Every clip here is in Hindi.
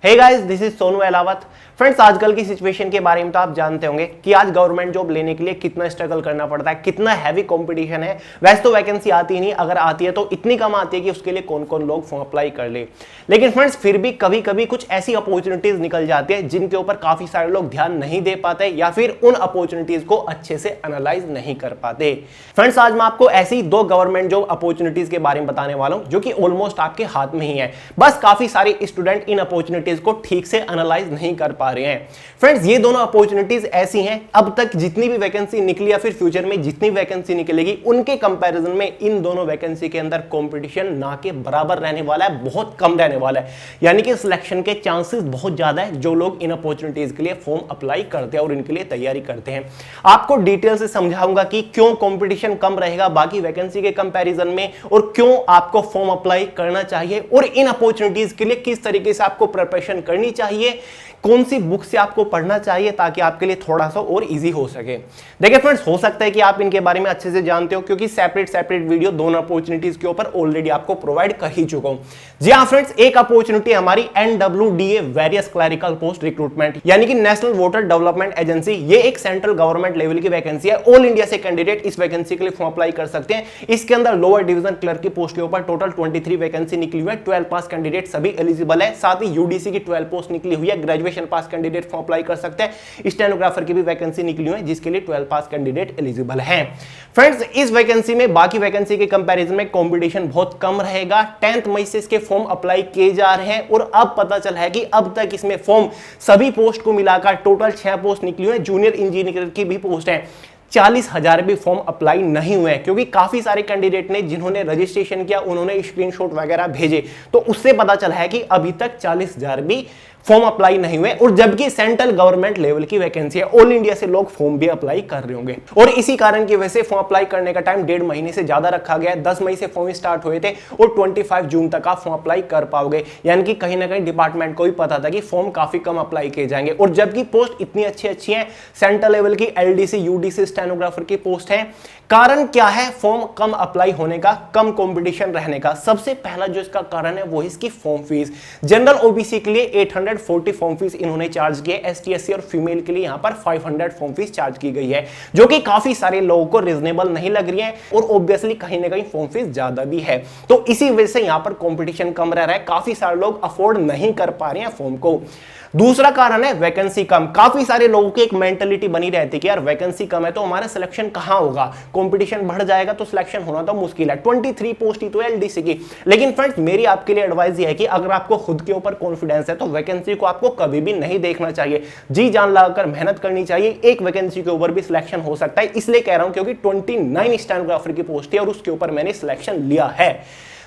Hey guys, this is Sonu Ahlawat. Friends, आजकल की सिचुएशन के बारे में तो आप जानते होंगे कि आज गवर्नमेंट जॉब लेने के लिए कितना स्ट्रगल करना पड़ता है, कितना हैवी कंपटीशन है। वैसे तो वैकेंसी आती ही नहीं, अगर आती है तो इतनी कम आती है कि उसके लिए कौन कौन लोग फॉर्म अप्लाई कर ले। लेकिन फ्रेंड्स, फिर भी कभी कभी कुछ ऐसी अपॉर्चुनिटीज निकल जाती है जिनके ऊपर काफी सारे लोग ध्यान नहीं दे पाते या फिर उन अपॉर्चुनिटीज को अच्छे से एनालाइज नहीं कर पाते। फ्रेंड्स, आज मैं आपको ऐसी दो गवर्नमेंट जॉब अपॉर्चुनिटीज के बारे में बताने वाला हूं जो कि ऑलमोस्ट आपके हाथ में ही है। बस काफी सारे स्टूडेंट इन अपॉर्चुनिटीज को ठीक से एनालाइज नहीं कर पा रहे हैं। फ्रेंड्स, ये दोनों अपॉर्चुनिटीज ऐसी हैं, अब तक जितनी भी वैकेंसी निकली या फिर फ्यूचर में जितनी वैकेंसी निकलेगी उनके कंपैरिजन में इन दोनों वैकेंसी के अंदर कंपटीशन ना के बराबर रहने वाला है, बहुत कम रहने वाला है। यानी कि सिलेक्शन के चांसेस बहुत ज्यादा है जो लोग इन अपॉर्चुनिटीज के लिए फॉर्म अप्लाई करते हैं और इनके लिए तैयारी करते हैं। आपको डिटेल से समझाऊंगा कि क्यों कंपटीशन कम रहेगा बाकी वैकेंसी के कंपैरिजन में और क्यों आपको फॉर्म अप्लाई करना चाहिए और इन अपॉर्चुनिटीज के लिए किस तरीके से आपको प्रिपरेशन करनी चाहिए, कौन सी बुक से आपको पढ़ना चाहिए ताकि आपके लिए थोड़ा सा और इजी हो सके। देखिए फ्रेंड्स, हो सकता है कि आप इनके बारे में अच्छे से जानते हो क्योंकि सेपरेट वीडियो दोनों अपॉर्चुनिटीज के ऊपर ऑलरेडी आपको प्रोवाइड कर ही चुका हूं। जी हां फ्रेंड्स, एक अपॉर्चुनिटी हमारी NWDA various clerical post recruitment यानी कि नेशनल वोटर डेवलपमेंट एजेंसी। ये एक सेंट्रल गवर्नमेंट लेवल की वैकेंसी है। ऑल इंडिया से कैंडिडेट इस वैकेंसी के लिए फॉर्म अप्लाई कर सकते हैं। इसके अंदर लोअर डिवीजन क्लर्क की पोस्ट के ऊपर टोटल 23 वैकेंसी निकली हुई है। 12 पास कैंडिडेट सभी एलिजिबल है। साथ ही UDC की 12 पोस्ट निकली हुई है। Graduation pass candidate form apply कर सकते हैं। स्टेनोग्राफर की भी वैकेंसी निकली हुई है जिसके लिए 12 पास कैंडिडेट एलिजिबल हैं। फ्रेंड्स, इस वैकेंसी में बाकी वैकेंसी के कंपैरिजन में कंपटीशन बहुत कम रहेगा। 10 मई से इसके फॉर्म अप्लाई किए जा रहे हैं और अब पता चला है कि अब तक इसमें फॉर्म सभी पोस्ट को मिलाकर टोटल 6 पोस्ट निकली हुई है। जूनियर इंजीनियर की भी पोस्ट है। 40,000 भी फॉर्म अप्लाई नहीं हुए हैं क्योंकि काफी सारे कैंडिडेट ने जिन्होंने रजिस्ट्रेशन किया उन्होंने स्क्रीनशॉट वगैरह भेजे, तो उससे पता चला है कि अभी तक 40,000 भी फॉर्म अप्लाई नहीं हुए और जबकि सेंट्रल गवर्नमेंट लेवल की वैकेंसी है। ऑल इंडिया से लोग फॉर्म भी अप्लाई कर रहे होंगे और इसी कारण की वजह से फॉर्म अप्लाई करने का टाइम 1.5 महीने से ज्यादा रखा गया है। 10 मई से फॉर्म स्टार्ट हुए थे और 25 जून तक आप फॉर्म अप्लाई कर पाओगे। यानी कि कहीं ना कहीं डिपार्टमेंट को भी पता था कि फॉर्म काफी कम अप्लाई किए जाएंगे और जबकि पोस्ट इतनी अच्छी है, सेंट्रल लेवल की LDC UDC स्टेनोग्राफर की पोस्ट है। कारण क्या है फॉर्म कम अप्लाई होने का, कम कंपटीशन रहने का? सबसे पहला जो इसका कारण है वो इसकी फॉर्म फीस। जनरल OBC के लिए 840 फॉर्म फीस इन्होंने चार्ज की है। ST SC और फीमेल के लिए यहां पर 500 फॉर्म फीस चार्ज की गई है जो कि काफी सारे लोगों को रीजनेबल नहीं लग रही है और ऑब्वियसली कहीं ना कहीं फॉर्म फीस ज्यादा भी है। तो इसी वजह से यहां पर कंपटीशन कम रह रहा है। काफी सारे लोग अफोर्ड नहीं कर पा रहे हैं फॉर्म को। दूसरा कारण है वैकेंसी कम। काफी सारे लोगों की एक मेंटालिटी बनी रहती है कि यार वैकेंसी कम है तो हमारा सिलेक्शन कहां होगा, कंपटीशन बढ़ जाएगा तो सिलेक्शन होना तो मुश्किल है। 23 पोस्ट ही तो है LDC की। लेकिन फ्रेंड्स, मेरी आपके लिए एडवाइस ये है कि अगर आपको खुद के ऊपर कॉन्फिडेंस है तो वैकेंसी को आपको कभी भी नहीं देखना चाहिए, जी जान लगाकर मेहनत करनी चाहिए। एक वैकेंसी के ऊपर भी सिलेक्शन हो सकता है, इसलिए कह रहा हूं क्योंकि 29 स्टेनोग्राफर की पोस्ट है और उसके ऊपर मैंने सिलेक्शन लिया है।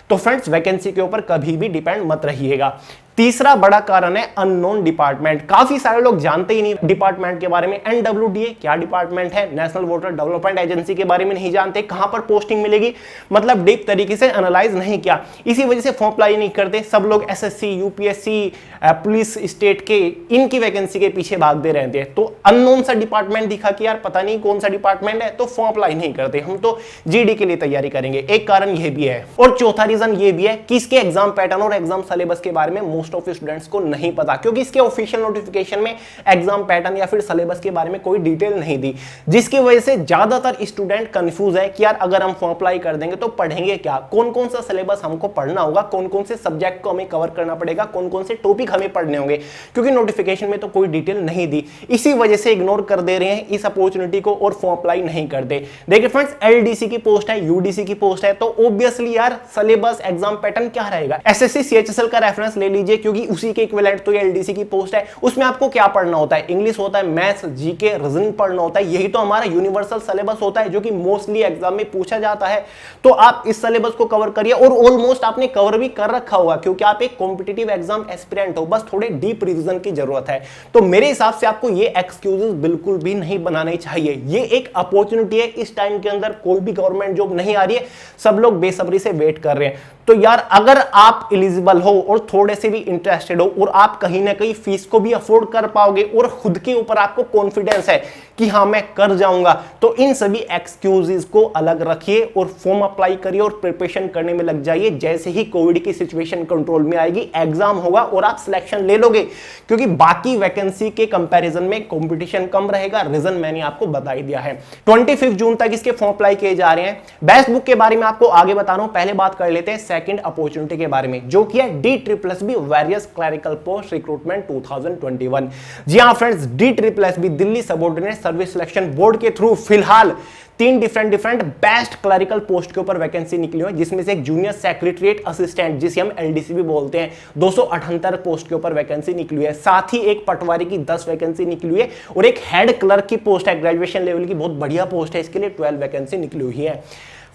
तो फ्रेंड्स, वैकेंसी के ऊपर कभी भी डिपेंड मत रहिएगा। तीसरा बड़ा कारण है अननोन डिपार्टमेंट। काफी सारे लोग जानते ही नहीं डिपार्टमेंट के बारे में। NWDA क्या डिपार्टमेंट है, नेशनल वोटर डेवलपमेंट एजेंसी के बारे में नहीं जानते, कहां पर पोस्टिंग मिलेगी, मतलब डीप तरीके से एनालाइज नहीं किया। इसी वजह से फॉर्म अप्लाई नहीं करते। सब लोग SSC UPSC पुलिस स्टेट के इनकी वैकेंसी के पीछे भागते रहते हैं। तो अननोन सा डिपार्टमेंट दिखा कि यार पता नहीं कौन सा डिपार्टमेंट है तो फॉर्म अप्लाई नहीं करते, हम तो GD के लिए तैयारी करेंगे। एक कारण यह भी है और चौथा रीजन यह भी है कि इसके एग्जाम पैटर्न और एग्जाम सिलेबस के बारे में मोस्ट ऑफ स्टूडेंट्स को नहीं पता क्योंकि इसके ऑफिशियल नोटिफिकेशन में एग्जाम पैटर्न या फिर सिलेबस के बारे में कोई डिटेल नहीं दी, जिसकी वजह से ज्यादातर स्टूडेंट कंफ्यूज है कि यार अगर हम फॉर्म अप्लाई कर देंगे तो पढ़ेंगे क्या, कौन कौन सा सिलेबस हमको पढ़ना होगा, कौन कौन से सब्जेक्ट को हमें कवर करना पड़ेगा, कौन कौन से टॉपिक हमें पढ़ने होंगे, क्योंकि नोटिफिकेशन में तो कोई डिटेल नहीं दी। इसी वजह से इग्नोर कर दे रहे हैं इस अपॉर्चुनिटी को और फॉर्म अप्लाई नहीं करते। देखिए फ्रेंड्स, LDC की पोस्ट है, UDC की पोस्ट है, तो ऑब्वियसली यार सिलेबस एग्जाम पैटर्न क्या रहेगा। SSC CHSL का रेफरेंस ले लीजिए क्योंकि उसी के इक्विवेलेंट तो ये LDC की पोस्ट है। उसमें आपको क्या पढ़ना होता है, इंग्लिश होता है, मैथ्स, GK, रीजनिंग पढ़ना होता है। यही तो हमारा यूनिवर्सल सिलेबस होता है जो कि मोस्टली एग्जाम में पूछा जाता है। तो आप इस सिलेबस को कवर करिए और ऑलमोस्ट आपने कवर भी कर रखा होगा क्योंकि आप एक कॉम्पिटिटिव एग्जाम एस्पिरेंट हो, बस थोड़े डीप रिवीजन की जरूरत है। तो मेरे हिसाब से आपको ये एक्सक्यूजेस बिल्कुल भी नहीं बनाने चाहिए। ये एक अपॉर्चुनिटी है, इस टाइम के अंदर कोई भी गवर्नमेंट जॉब नहीं आ रही है, सब लोग बेसब्री से वेट कर रहे हैं। तो यार अगर आप एलिजिबल हो और थोड़े से भी इंटरेस्टेड हो और आप कहीं ना कहीं फीस को भी अफोर्ड कर पाओगे और खुद के ऊपर आपको कॉन्फिडेंस है कि हाँ मैं कर जाऊंगा, तो इन सभी एक्सक्यूजेस को अलग रखिए और फॉर्म अप्लाई करिए और प्रिपरेशन करने में लग जाइए। जैसे ही कोविड की सिचुएशन कंट्रोल में आएगी, एग्जाम होगा और आप सिलेक्शन ले लोगे, क्योंकि बाकी वैकेंसी के कंपैरिजन में कंपटीशन कम रहेगा। रीजन मैंने आपको बता ही दिया है। 25 जून तक इसके फॉर्म अप्लाई किए जा रहे हैं। बेस्ट बुक के बारे में आपको आगे बता रहा हूं, पहले बात कर लेते हैं सेकंड अपॉर्चुनिटी के बारे में, जो कि है DSSB various clerical post recruitment 2021। जी हां friends, DSSB Delhi subordinate service selection board के थ्रू फिलहाल 3 डिफरेंट बेस्ट क्लरिकल पोस्ट के ऊपर वैकेंसी निकली हुई है, जिसमें से एक जूनियर सेक्रेटरीट असिस्टेंट जिसे हम LDC भी बोलते हैं, 278 पोस्ट के ऊपर वैकेंसी निकली हुई है। साथ ही एक पटवारी की 10 वैकेंसी निकली हुई है और एक हेड क्लर्क की पोस्ट है, ग्रेजुएशन लेवल की बहुत बढ़िया पोस्ट है, इसके लिए 12 वैकेंसी निकली हुई है।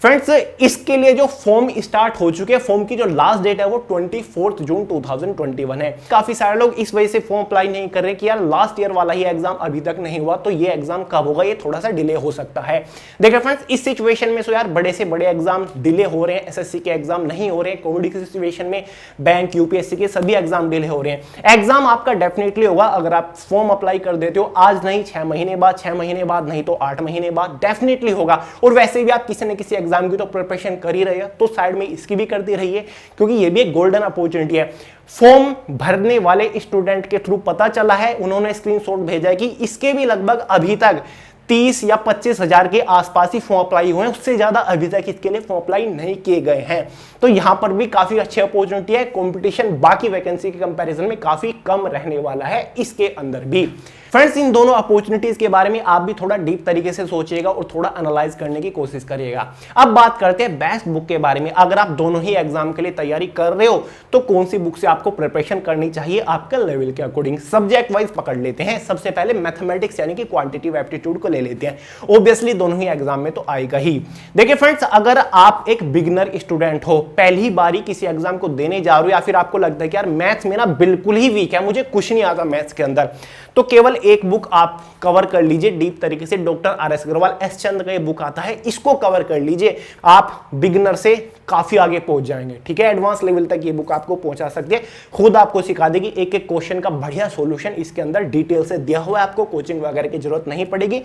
फ्रेंड्स, इसके लिए जो फॉर्म स्टार्ट हो चुके हैं, फॉर्म की जो लास्ट डेट है वो 24 जून 2021 है। काफी सारे लोग इस वजह से फॉर्म अप्लाई नहीं कर रहे कि यार लास्ट ईयर वाला ही एग्जाम अभी तक नहीं हुआ, तो ये एग्जाम कब होगा, ये थोड़ा सा डिले हो सकता है। देखिए फ्रेंड्स, इस सिचुएशन में यार बड़े से बड़े एग्जाम डिले हो रहे हैं, SSC के एग्जाम नहीं हो रहे हैं, कोविड की सिचुएशन में बैंक UPSC के सभी एग्जाम डिले हो रहे हैं। एग्जाम आपका डेफिनेटली होगा अगर आप फॉर्म अप्लाई कर देते हो, आज नहीं 6 महीने बाद, 6 महीने बाद नहीं तो 8 महीने बाद डेफिनेटली होगा। और वैसे भी आप किसी न किसी एग्जाम की तो प्रिपरेशन कर ही रहे हो, तो साइड में इसकी भी करती रहिए, क्योंकि ये भी एक गोल्डन अपॉर्चुनिटी है। फॉर्म भरने वाले स्टूडेंट के थ्रू पता चला है, उन्होंने स्क्रीनशॉट भेजा है कि इसके भी लगभग अभी तक 30 या 25 हजार के आसपास ही फॉर्म अप्लाई हुए हैं, उससे ज्यादा अभी तक इसके लिए फॉर्म अप्लाई नहीं किए गए हैं। तो यहां पर भी काफी अच्छी अपॉर्चुनिटी है। कंपटीशन बाकी वैकेंसी के कंपैरिजन में काफी कम रहने वाला है इसके अंदर भी। फ्रेंड्स, इन दोनों अपॉर्चुनिटीज के बारे में आप भी थोड़ा डीप तरीके से सोचिएगा और थोड़ा एनालाइज करने की कोशिश करिएगा। अब बात करते हैं बेस्ट बुक के बारे में। अगर आप दोनों ही एग्जाम के लिए तैयारी कर रहे हो तो कौन सी बुक से आपको प्रिपरेशन करनी चाहिए आपके लेवल के अकॉर्डिंग, सब्जेक्ट वाइज पकड़ लेते हैं। सबसे पहले मैथमेटिक्स यानी कि क्वांटिटेटिव एप्टीट्यूड को ले लेते हैं। ऑब्वियसली दोनों ही एग्जाम में तो आएगा ही। देखिए फ्रेंड्स, अगर आप एक बिगिनर स्टूडेंट हो, पहली बारी किसी एग्जाम को देने जा रहे हो, या फिर आपको लगता है कि यार मैथ्स मेरा बिल्कुल ही वीक है, मुझे कुछ नहीं आता मैथ्स के अंदर, तो केवल एक बुक आप कवर कर लीजिए डीप तरीके से। डॉक्टर RS अग्रवाल, S चंद्र का ये बुक आता है, इसको कवर कर लीजिए। आप बिगिनर से काफी आगे पहुंच जाएंगे, ठीक है। एडवांस लेवल तक ये बुक आपको पहुंचा सकती है, खुद आपको सिखा देगी। एक एक क्वेश्चन का बढ़िया सॉल्यूशन इसके अंदर डिटेल से दिया हुआ है, आपको कोचिंग वगैरह की जरूरत नहीं पड़ेगी।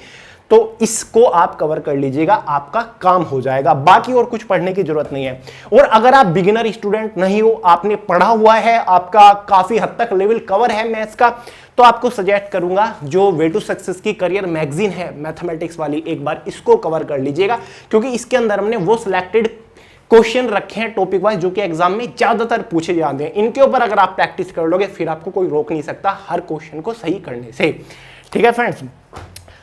तो इसको आप कवर कर लीजिएगा, आपका काम हो जाएगा, बाकी और कुछ पढ़ने की जरूरत नहीं है। और अगर आप बिगिनर स्टूडेंट नहीं हो, आपने पढ़ा हुआ है, आपका काफी हद तक लेवल कवर है मैथ्स का, तो आपको सजेस्ट करूंगा जो वे टू सक्सेस की करियर मैगजीन है मैथमेटिक्स वाली, एक बार इसको कवर कर लीजिएगा, क्योंकि इसके अंदर हमने वो सिलेक्टेड क्वेश्चन रखे हैं टॉपिक वाइज जो कि एग्जाम में ज्यादातर पूछे जाते हैं। इनके ऊपर अगर आप प्रैक्टिस कर लोगे फिर आपको कोई रोक नहीं सकता हर क्वेश्चन को सही करने से, ठीक है फ्रेंड्स।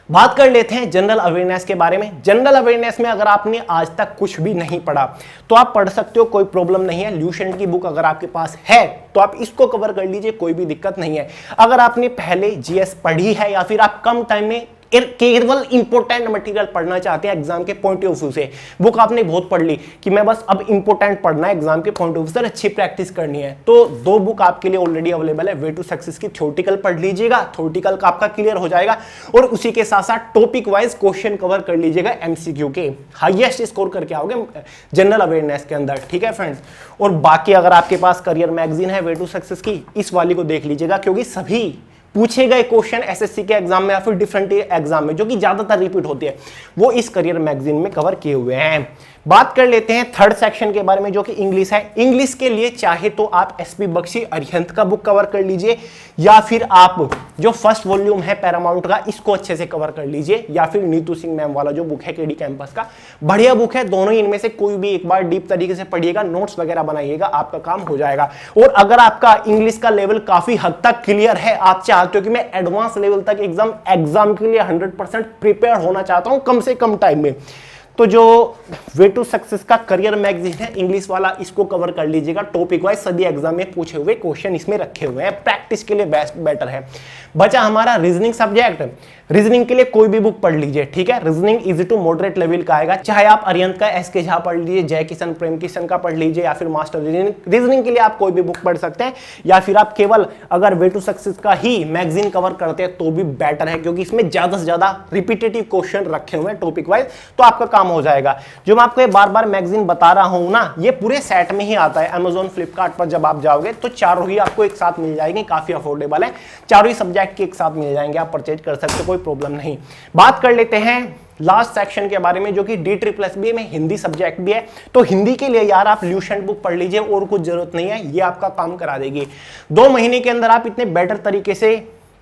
बात कर लेते हैं जनरल अवेयरनेस के बारे में। जनरल अवेयरनेस में अगर आपने आज तक कुछ भी नहीं पढ़ा तो आप पढ़ सकते हो, कोई प्रॉब्लम नहीं है। ल्यूसेंट की बुक अगर आपके पास है तो आप इसको कवर कर लीजिए, कोई भी दिक्कत नहीं है। अगर आपने पहले GS पढ़ी है या फिर आप कम टाइम में केवल इंपोर्टेंट मटेरियल पढ़ना चाहते हैं एग्जाम के पॉइंट ऑफ व्यू से, बुक आपने बहुत पढ़ ली कि मैं बस अब इंपोर्टेंट पढ़ना है एग्जाम के पॉइंट ऑफ व्यू से, अच्छी प्रैक्टिस करनी है, तो 2 बुक आपके लिए ऑलरेडी अवेलेबल है। वे टू सक्सेस की थ्योरेटिकल पढ़ लीजिएगा, थ्योरेटिकल का आपका क्लियर हो जाएगा, और उसी के साथ साथ टॉपिक वाइज क्वेश्चन कवर कर लीजिएगा, MCQ के हाईएस्ट स्कोर करके आओगे जनरल अवेयरनेस के अंदर, ठीक है फ्रेंड्स। और बाकी अगर आपके पास करियर मैगजीन है वे टू सक्सेस की, इस वाली को देख लीजिएगा, क्योंकि सभी पूछे गए क्वेश्चन SSC के एग्जाम में या फिर डिफरेंट एग्जाम में जो कि ज्यादातर रिपीट होती है, वो इस करियर मैगजीन में कवर किए हुए हैं। बात कर लेते हैं थर्ड सेक्शन के बारे में जो कि इंग्लिश है। इंग्लिश के लिए चाहे तो आप SP बख्शी अरिहंत का बुक कवर कर लीजिए, या फिर आप जो फर्स्ट वॉल्यूम है पैरामाउंट का इसको अच्छे से कवर कर लीजिए, या फिर नीतू सिंह मैम वाला जो बुक है KD कैंपस का, बढ़िया बुक है। दोनों ही इनमें से कोई भी एक बार डीप तरीके से पढ़िएगा, नोट्स वगैरह बनाइएगा, आपका काम हो जाएगा। और अगर आपका इंग्लिश का लेवल काफी हद तक क्लियर है, आप चाहते हो कि मैं एडवांस लेवल तक एग्जाम के लिए 100% प्रिपेयर होना चाहता हूं कम से कम टाइम में, तो जो वे टू सक्सेस का करियर मैगजीन है इंग्लिश वाला, इसको कवर कर लीजिएगा। टॉपिक वाइज सभी एग्जाम में पूछे हुए क्वेश्चन इसमें रखे हुए हैं, प्रैक्टिस के लिए बेटर है। बचा हमारा रीजनिंग सब्जेक्ट। रीजनिंग के लिए कोई भी बुक पढ़ लीजिए, ठीक है। Reasoning easy to moderate level का आएगा, चाहे आप अरिहंत का SK झा पढ़ लीजिए, जय किशन प्रेम किशन का पढ़ लीजिए, या फिर मास्टर रीजनिंग के लिए आप कोई भी बुक पढ़ सकते हैं, या फिर आप केवल अगर वे टू सक्सेस का ही मैगजीन कवर करते हैं तो भी बेटर है, क्योंकि इसमें ज्यादा से ज्यादा रिपीटेटिव क्वेश्चन रखे हुए हैं टॉपिक वाइज, तो आपका काम काम हो जाएगा। जो मैं आपको ये बार बार मैगजीन बता रहा हूं ना, ये पूरे सेट में ही आता है। अमेजोन फ्लिपकार्ट पर जब आप जाओगे तो चारों ही आपको एक साथ मिल जाएंगे, काफी अफोर्डेबल है, चारों ही सब्जेक्ट के एक साथ मिल जाएंगे, आप परचेज कर सकते हो, कोई प्रॉब्लम नहीं। बात कर लेते हैं लास्ट सेक्शन के बारे में, जो कि DSSS में हिंदी सब्जेक्ट भी है। तो हिंदी के लिए यार आप ल्यूसेंट बुक पढ़ लीजिए, और कुछ जरूरत नहीं है, ये आपका काम करा देगी। 2 महीने के अंदर आप इतने बेटर तरीके से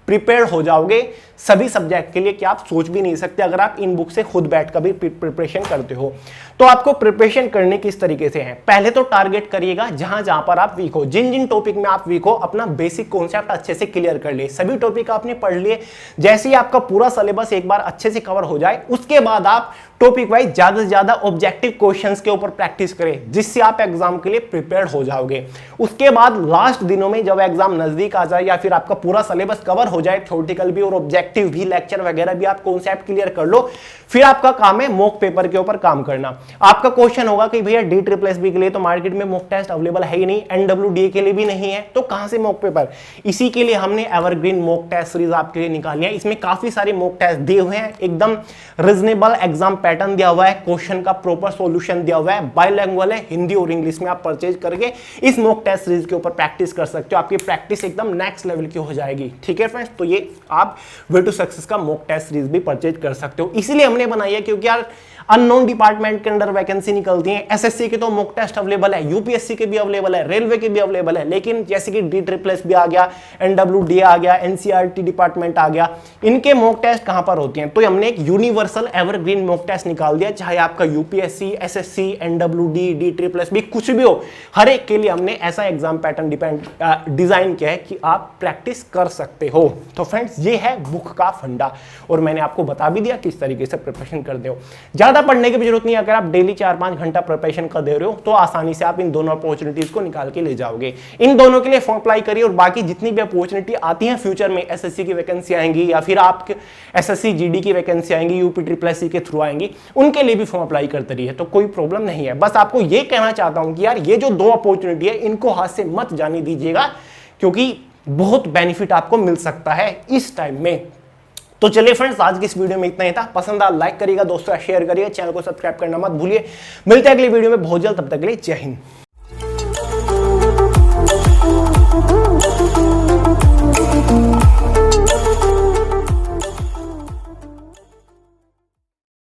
प्रिपेयर हो जाओगे सभी सब्जेक्ट के लिए कि आप सोच भी नहीं सकते, अगर आप इन बुक से खुद बैठ कर भी प्रिपरेशन करते हो। तो आपको प्रिपरेशन करने किस तरीके से है, पहले तो टारगेट करिएगा जहां जहां पर आप वीक हो, जिन जिन टॉपिक में आप वीक हो, अपना बेसिक कॉन्सेप्ट अच्छे से क्लियर कर लिए। सभी टॉपिक आपने पढ़ लिए, जैसे ही आपका पूरा सिलेबस एक बार अच्छे से कवर हो जाए, उसके बाद आप टॉपिक वाइज ज्यादा से ज्यादा ऑब्जेक्टिव क्वेश्चंस के ऊपर प्रैक्टिस करें, जिससे आप एग्जाम के लिए प्रिपेयर्ड हो जाओगे। उसके बाद लास्ट दिनों में जब एग्जाम नजदीक आ जाए, या फिर आपका पूरा सिलेबस कवर हो जाए, थ्योरेटिकल भी और ऑब्जेक्टिव भी, लेक्चर वगैरह भी, आप कॉन्सेप्ट क्लियर कर लो, फिर आपका काम है मॉक पेपर के ऊपर काम करना। आपका क्वेश्चन होगा कि भैया DSSS के लिए तो मार्केट में मॉक टेस्ट अवेलेबल है ही नहीं, NWDA के लिए भी नहीं है, तो कहां से मॉक पेपर? इसी के लिए हमने एवरग्रीन मॉक टेस्ट सीरीज आपके लिए निकाली है। इसमें काफी सारे मॉक टेस्ट दिए हुए हैं, एकदम रीजनेबल एग्जाम पैटर्न दिया हुआ है, क्वेश्चन का प्रॉपर सॉल्यूशन दिया हुआ है, बाइलिंगुअल है, हिंदी और इंग्लिश में। आप परचेज करके इस मॉक टेस्ट सीरीज के ऊपर प्रैक्टिस कर सकते हो, आपकी प्रैक्टिस एकदम नेक्स्ट लेवल की हो जाएगी। ठीक है फ्रेंड्स, तो ये आप वे टू सक्सेस का मॉक टेस्ट सीरीज भी परचेज कर सकते हो। इसीलिए हमने बनाई है क्योंकि यार अननोन डिपार्टमेंट के अंदर वैकेंसी निकलती है। SSC के तो मॉक टेस्ट अवेलेबल है, UPSC के भी अवेलेबल है, रेलवे के भी अवेलेबल है, लेकिन जैसे कि DSSS भी आ गया, NWDA आ गया, NCERT डिपार्टमेंट आ गया, इनके मॉक टेस्ट कहां पर होती हैं? तो हमने एक यूनिवर्सल एवरग्रीन मॉक टेस्ट निकाल दिया, चाहे आपका UPSC, SSC, NWD, DSSS भी कुछ भी हो, हर एक के लिए हमने ऐसा एग्जाम पैटर्न डिजाइन किया है कि आप प्रैक्टिस कर सकते हो। तो फ्रेंड्स, ये है बुक का फंडा, और मैंने आपको बता भी दिया किस तरीके से प्रिपरेशन कर दो। ज्यादा पढ़ने की भी जरूरत नहीं है, अगर आप डेली 4-5 घंटा प्रिपरेशन कर दे रहे हो तो आसानी से आप इन दोनों अपॉर्चुनिटीज को निकाल के ले जाओगे। इन दोनों के लिए फॉर्म अप्लाई करिए, और बाकी जितनी भी अपॉर्चुनिटी आती है फ्यूचर में, SSC की वैकेंसी आएंगी, या फिर आप SSC GD की वैकेंसी आएंगी, UPSSC के थ्रू आएंगी, उनके लिए भी फॉर्म अप्लाई करते रहिए, तो कोई प्रॉब्लम नहीं है। बस आपको ये कहना चाहता हूं कि यार ये जो 2 अपॉर्चुनिटी है, इनको हाथ से मत जाने दीजिएगा, क्योंकि बहुत बेनिफिट आपको मिल सकता है इस टाइम में। तो चलिए फ्रेंड्स, आज की इस वीडियो में इतना ही था। पसंद आया लाइक करिएगा, दोस्तों शेयर करिए, चैनल को सब्सक्राइब करना मत भूलिए। मिलते हैं अगली वीडियो में बहुत जल्द, तब तक के लिए जय हिंद।